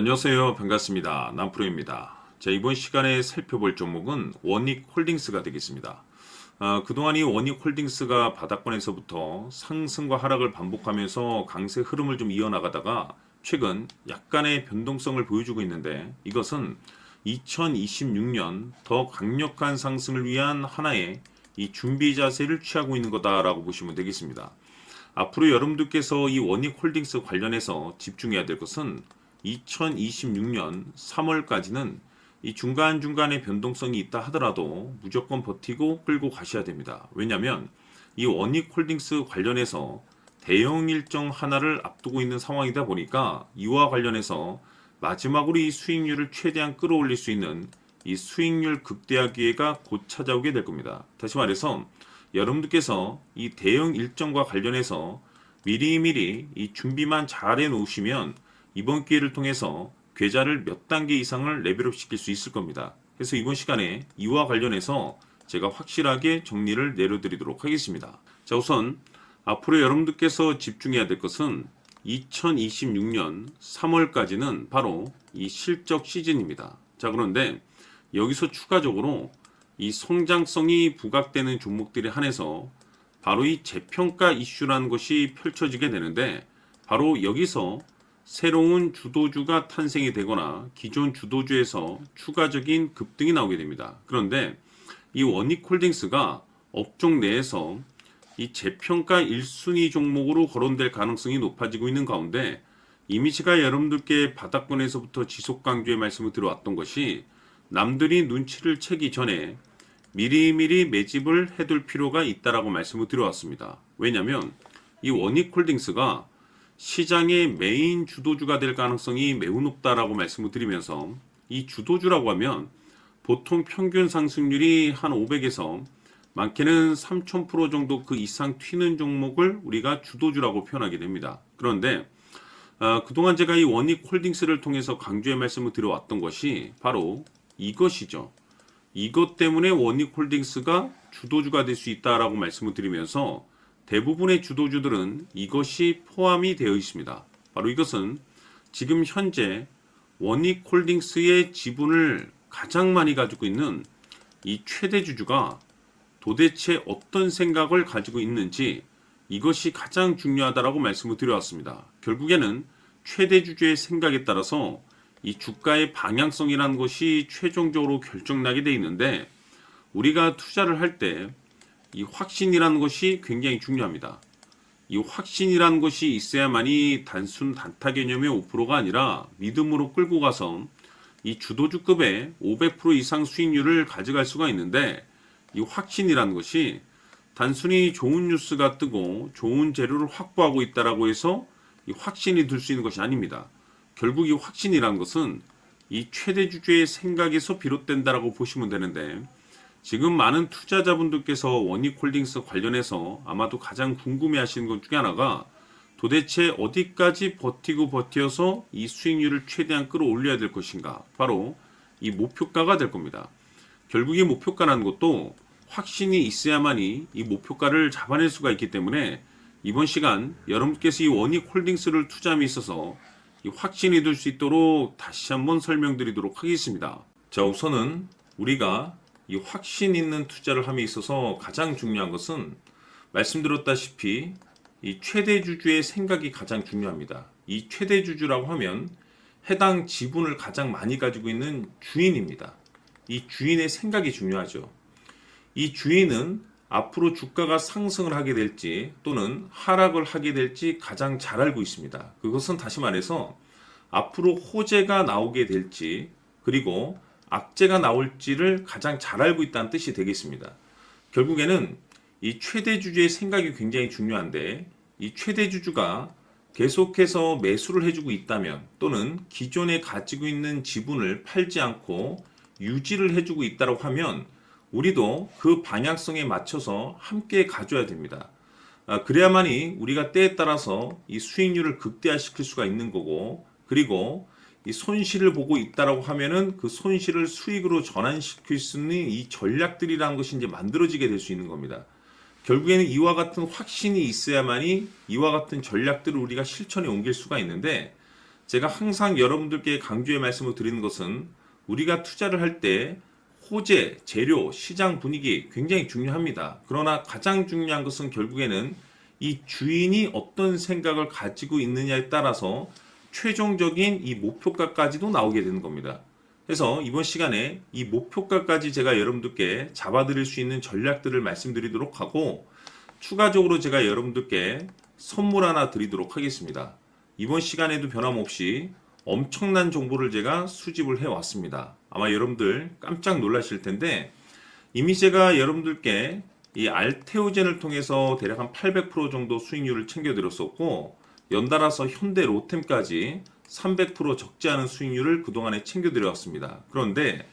안녕하세요. 반갑습니다. 남프로입니다. 자, 이번 시간에 살펴볼 종목은 원익홀딩스가 되겠습니다. 그동안 이 원익홀딩스가 바닥권에서부터 상승과 하락을 반복하면서 강세 흐름을 좀 이어나가다가 최근 약간의 변동성을 보여주고 있는데, 이것은 2026년 더 강력한 상승을 위한 하나의 이 준비 자세를 취하고 있는 거다라고 보시면 되겠습니다. 앞으로 여러분들께서 이 원익홀딩스 관련해서 집중해야 될 것은 2026년 3월까지는 이 중간중간에 변동성이 있다 하더라도 무조건 버티고 끌고 가셔야 됩니다. 왜냐하면 이 원익홀딩스 관련해서 대형 일정 하나를 앞두고 있는 상황이다 보니까 이와 관련해서 마지막으로 이 수익률을 최대한 끌어올릴 수 있는 이 수익률 극대화 기회가 곧 찾아오게 될 겁니다. 다시 말해서 여러분들께서 이 대형 일정과 관련해서 미리미리 이 준비만 잘 해놓으시면 이번 기회를 통해서 계좌를 몇 단계 이상을 레벨업 시킬 수 있을 겁니다. 그래서 이번 시간에 이와 관련해서 제가 확실하게 정리를 내려드리도록 하겠습니다. 자, 우선 앞으로 여러분들께서 집중해야 될 것은 2026년 3월까지는 바로 이 실적 시즌입니다. 자, 그런데 여기서 추가적으로 이 성장성이 부각되는 종목들에 한해서 바로 이 재평가 이슈라는 것이 펼쳐지게 되는데, 바로 여기서 새로운 주도주가 탄생이 되거나 기존 주도주에서 추가적인 급등이 나오게 됩니다. 그런데 이 원익홀딩스가 업종 내에서 이 재평가 1순위 종목으로 거론될 가능성이 높아지고 있는 가운데, 이미 제가 여러분들께 바닥권에서부터 지속 강조의 말씀을 드려왔던 것이 남들이 눈치를 채기 전에 미리미리 매집을 해둘 필요가 있다라고 말씀을 드려왔습니다. 왜냐하면 이 원익홀딩스가 시장의 메인 주도주가 될 가능성이 매우 높다라고 말씀을 드리면서, 이 주도주라고 하면 보통 평균 상승률이 한 500에서 많게는 3000% 정도 그 이상 튀는 종목을 우리가 주도주라고 표현하게 됩니다. 그런데 그동안 제가 이 원익홀딩스를 통해서 강조의 말씀을 드려왔던 것이 바로 이것이죠. 이것 때문에 원익홀딩스가 주도주가 될 수 있다라고 말씀을 드리면서 대부분의 주도주들은 이것이 포함이 되어 있습니다. 바로 이것은 지금 현재 원익홀딩스의 지분을 가장 많이 가지고 있는 이 최대 주주가 도대체 어떤 생각을 가지고 있는지, 이것이 가장 중요하다라고 말씀을 드려왔습니다. 결국에는 최대 주주의 생각에 따라서 이 주가의 방향성이라는 것이 최종적으로 결정나게 되어 있는데, 우리가 투자를 할 때 이 확신이라는 것이 굉장히 중요합니다. 이 확신이라는 것이 있어야만이 단순 단타 개념의 5%가 아니라 믿음으로 끌고 가서 이 주도주급의 500% 이상 수익률을 가져갈 수가 있는데, 이 확신이라는 것이 단순히 좋은 뉴스가 뜨고 좋은 재료를 확보하고 있다라고 해서 이 확신이 들 수 있는 것이 아닙니다. 결국 이 확신이라는 것은 이 최대 주주의 생각에서 비롯된다라고 보시면 되는데, 지금 많은 투자자분들께서 원익홀딩스 관련해서 아마도 가장 궁금해하시는 것 중에 하나가 도대체 어디까지 버티고 버텨서 이 수익률을 최대한 끌어올려야 될 것인가, 바로 이 목표가가 될 겁니다. 결국 이 목표가라는 것도 확신이 있어야만이 이 목표가를 잡아낼 수가 있기 때문에 이번 시간 여러분께서 이 원익홀딩스를 투자함에 있어서 이 확신이 들 수 있도록 다시 한번 설명드리도록 하겠습니다. 자, 우선은 우리가 이 확신 있는 투자를 함에 있어서 가장 중요한 것은 말씀드렸다시피 이 최대 주주의 생각이 가장 중요합니다. 이 최대 주주라고 하면 해당 지분을 가장 많이 가지고 있는 주인입니다. 이 주인의 생각이 중요하죠. 이 주인은 앞으로 주가가 상승을 하게 될지 또는 하락을 하게 될지 가장 잘 알고 있습니다. 그것은 다시 말해서 앞으로 호재가 나오게 될지 그리고 악재가 나올지를 가장 잘 알고 있다는 뜻이 되겠습니다. 결국에는 이 최대 주주의 생각이 굉장히 중요한데, 이 최대 주주가 계속해서 매수를 해주고 있다면 또는 기존에 가지고 있는 지분을 팔지 않고 유지를 해주고 있다고 하면 우리도 그 방향성에 맞춰서 함께 가져야 됩니다. 그래야만이 우리가 때에 따라서 이 수익률을 극대화시킬 수가 있는 거고, 그리고 이 손실을 보고 있다라고 하면은 그 손실을 수익으로 전환시킬 수 있는 이 전략들이라는 것이 이제 만들어지게 될 수 있는 겁니다. 결국에는 이와 같은 확신이 있어야만이 이와 같은 전략들을 우리가 실천에 옮길 수가 있는데, 제가 항상 여러분들께 강조의 말씀을 드리는 것은 우리가 투자를 할 때 호재, 재료, 시장 분위기 굉장히 중요합니다. 그러나 가장 중요한 것은 결국에는 이 주인이 어떤 생각을 가지고 있느냐에 따라서 최종적인 이 목표가까지도 나오게 되는 겁니다. 그래서 이번 시간에 이 목표가까지 제가 여러분들께 잡아드릴 수 있는 전략들을 말씀드리도록 하고, 추가적으로 제가 여러분들께 선물 하나 드리도록 하겠습니다. 이번 시간에도 변함없이 엄청난 정보를 제가 수집을 해왔습니다. 아마 여러분들 깜짝 놀라실 텐데, 이미 제가 여러분들께 이 알테오젠을 통해서 대략 한 800% 정도 수익률을 챙겨드렸었고, 연달아서 현대 로템까지 300% 적지 않은 수익률을 그동안에 챙겨드려왔습니다. 그런데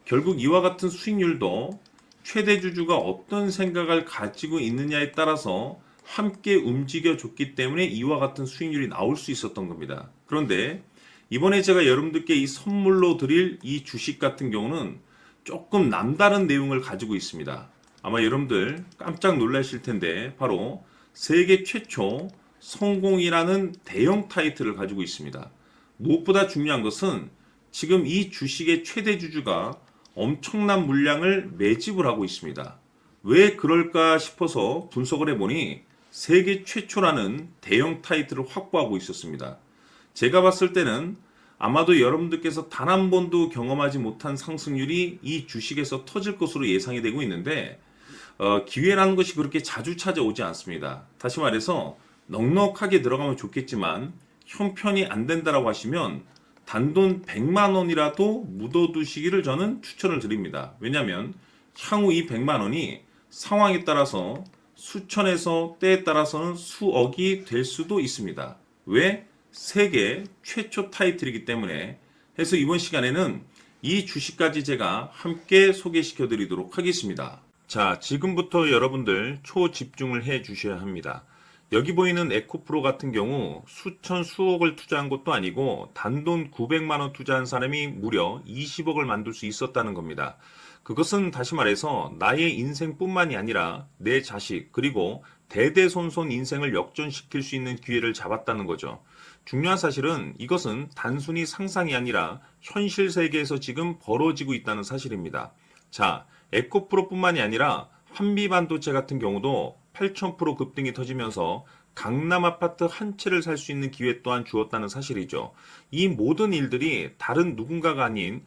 결국 이와 같은 수익률도 최대 주주가 어떤 생각을 가지고 있느냐에 따라서 함께 움직여줬기 때문에 이와 같은 수익률이 나올 수 있었던 겁니다. 그런데 이번에 제가 여러분들께 이 선물로 드릴 이 주식 같은 경우는 조금 남다른 내용을 가지고 있습니다. 아마 여러분들 깜짝 놀라실 텐데, 바로 세계 최초 성공이라는 대형 타이틀을 가지고 있습니다. 무엇보다 중요한 것은 지금 이 주식의 최대 주주가 엄청난 물량을 매집을 하고 있습니다. 왜 그럴까 싶어서 분석을 해보니 세계 최초라는 대형 타이틀을 확보하고 있었습니다. 제가 봤을 때는 아마도 여러분들께서 단 한 번도 경험하지 못한 상승률이 이 주식에서 터질 것으로 예상이 되고 있는데, 기회라는 것이 그렇게 자주 찾아오지 않습니다. 다시 말해서 넉넉하게 들어가면 좋겠지만 형편이 안 된다라고 하시면 단돈 100만 원이라도 묻어두시기를 저는 추천을 드립니다. 왜냐하면 향후 이 100만 원이 상황에 따라서 수천에서 때에 따라서는 수억이 될 수도 있습니다. 왜? 세계 최초 타이틀이기 때문에. 해서 이번 시간에는 이 주식까지 제가 함께 소개시켜 드리도록 하겠습니다. 자, 지금부터 여러분들 초집중을 해 주셔야 합니다. 여기 보이는 에코프로 같은 경우 수천 수억을 투자한 것도 아니고 단돈 900만 원 투자한 사람이 무려 20억을 만들 수 있었다는 겁니다. 그것은 다시 말해서 나의 인생뿐만이 아니라 내 자식 그리고 대대손손 인생을 역전시킬 수 있는 기회를 잡았다는 거죠. 중요한 사실은 이것은 단순히 상상이 아니라 현실 세계에서 지금 벌어지고 있다는 사실입니다. 자, 에코프로뿐만이 아니라 한미반도체 같은 경우도 8,000% 급등이 터지면서 강남 아파트 한 채를 살 수 있는 기회 또한 주었다는 사실이죠. 이 모든 일들이 다른 누군가가 아닌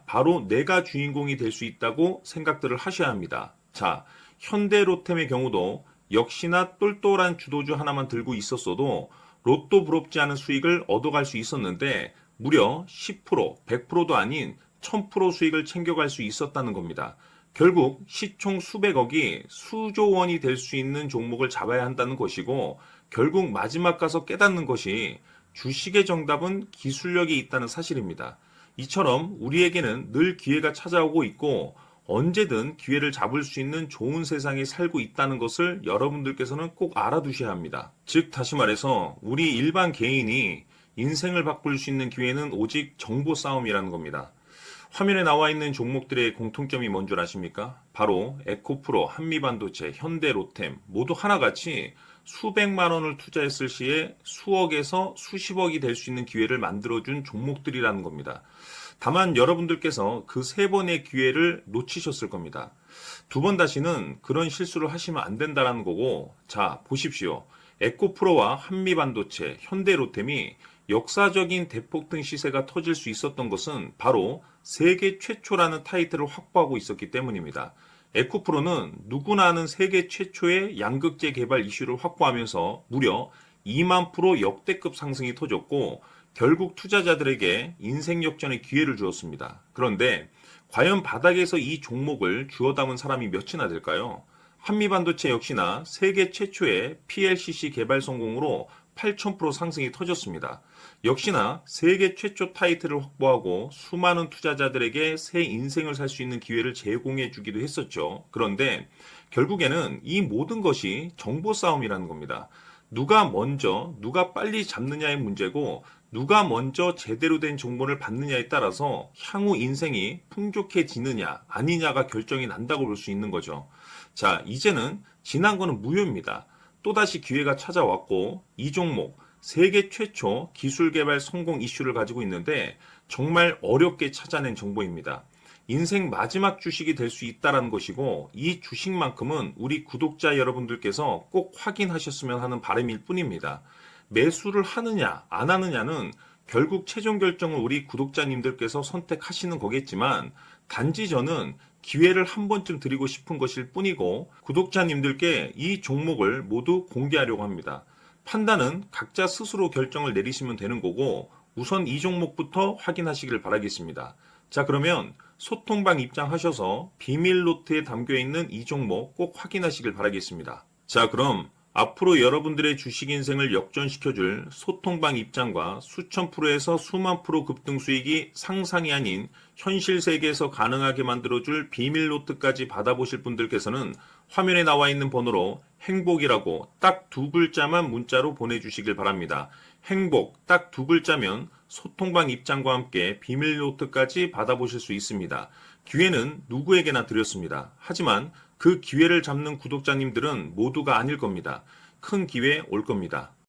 바로 내가 주인공이 될 수 있다고 생각들을 하셔야 합니다. 자, 현대로템의 경우도 역시나 똘똘한 주도주 하나만 들고 있었어도 로또 부럽지 않은 수익을 얻어갈 수 있었는데 무려 10%, 100%도 아닌 1000% 수익을 챙겨갈 수 있었다는 겁니다. 결국 시총 수백억이 수조 원이 될 수 있는 종목을 잡아야 한다는 것이고, 결국 마지막 가서 깨닫는 것이 주식의 정답은 기술력이 있다는 사실입니다. 이처럼 우리에게는 늘 기회가 찾아오고 있고 언제든 기회를 잡을 수 있는 좋은 세상에 살고 있다는 것을 여러분들께서는 꼭 알아두셔야 합니다. 즉 다시 말해서 우리 일반 개인이 인생을 바꿀 수 있는 기회는 오직 정보 싸움이라는 겁니다. 화면에 나와 있는 종목들의 공통점이 뭔 줄 아십니까? 바로 에코프로, 한미반도체, 현대로템 모두 하나같이 수백만 원을 투자했을 시에 수억에서 수십억이 될 수 있는 기회를 만들어준 종목들이라는 겁니다. 다만 여러분들께서 그 세 번의 기회를 놓치셨을 겁니다. 두 번 다시는 그런 실수를 하시면 안 된다는 거고, 자 보십시오. 에코프로와 한미반도체, 현대로템이 역사적인 대폭등 시세가 터질 수 있었던 것은 바로 세계 최초라는 타이틀을 확보하고 있었기 때문입니다. 에코프로는 누구나 아는 세계 최초의 양극재 개발 이슈를 확보하면서 무려 2만 프로 역대급 상승이 터졌고 결국 투자자들에게 인생 역전의 기회를 주었습니다. 그런데 과연 바닥에서 이 종목을 주워 담은 사람이 몇이나 될까요? 한미반도체 역시나 세계 최초의 PLCC 개발 성공으로 8,000% 상승이 터졌습니다. 역시나 세계 최초 타이틀을 확보하고 수많은 투자자들에게 새 인생을 살 수 있는 기회를 제공해 주기도 했었죠. 그런데 결국에는 이 모든 것이 정보 싸움이라는 겁니다. 누가 먼저, 누가 빨리 잡느냐의 문제고 누가 먼저 제대로 된 정보를 받느냐에 따라서 향후 인생이 풍족해지느냐 아니냐가 결정이 난다고 볼 수 있는 거죠. 자, 이제는 지난 거는 무효입니다. 또다시 기회가 찾아왔고 이 종목 세계 최초 기술 개발 성공 이슈를 가지고 있는데 정말 어렵게 찾아낸 정보입니다. 인생 마지막 주식이 될 수 있다는 것이고 이 주식만큼은 우리 구독자 여러분들께서 꼭 확인하셨으면 하는 바람일 뿐입니다. 매수를 하느냐 안 하느냐는 결국 최종 결정을 우리 구독자님들께서 선택하시는 거겠지만 단지 저는 기회를 한 번쯤 드리고 싶은 것일 뿐이고 구독자님들께 이 종목을 모두 공개하려고 합니다. 판단은 각자 스스로 결정을 내리시면 되는 거고 우선 이 종목부터 확인하시길 바라겠습니다. 자, 그러면 소통방 입장하셔서 비밀 노트에 담겨 있는 이 종목 꼭 확인하시길 바라겠습니다. 자, 그럼 앞으로 여러분들의 주식 인생을 역전시켜줄 소통방 입장과 수천 프로에서 수만 프로 급등 수익이 상상이 아닌 현실 세계에서 가능하게 만들어줄 비밀 노트까지 받아보실 분들께서는 화면에 나와 있는 번호로 행복이라고 딱 두 글자만 문자로 보내주시길 바랍니다. 행복 딱 두 글자면 소통방 입장과 함께 비밀 노트까지 받아보실 수 있습니다. 기회는 누구에게나 드렸습니다. 하지만 그 기회를 잡는 구독자님들은 모두가 아닐 겁니다. 큰 기회 올 겁니다.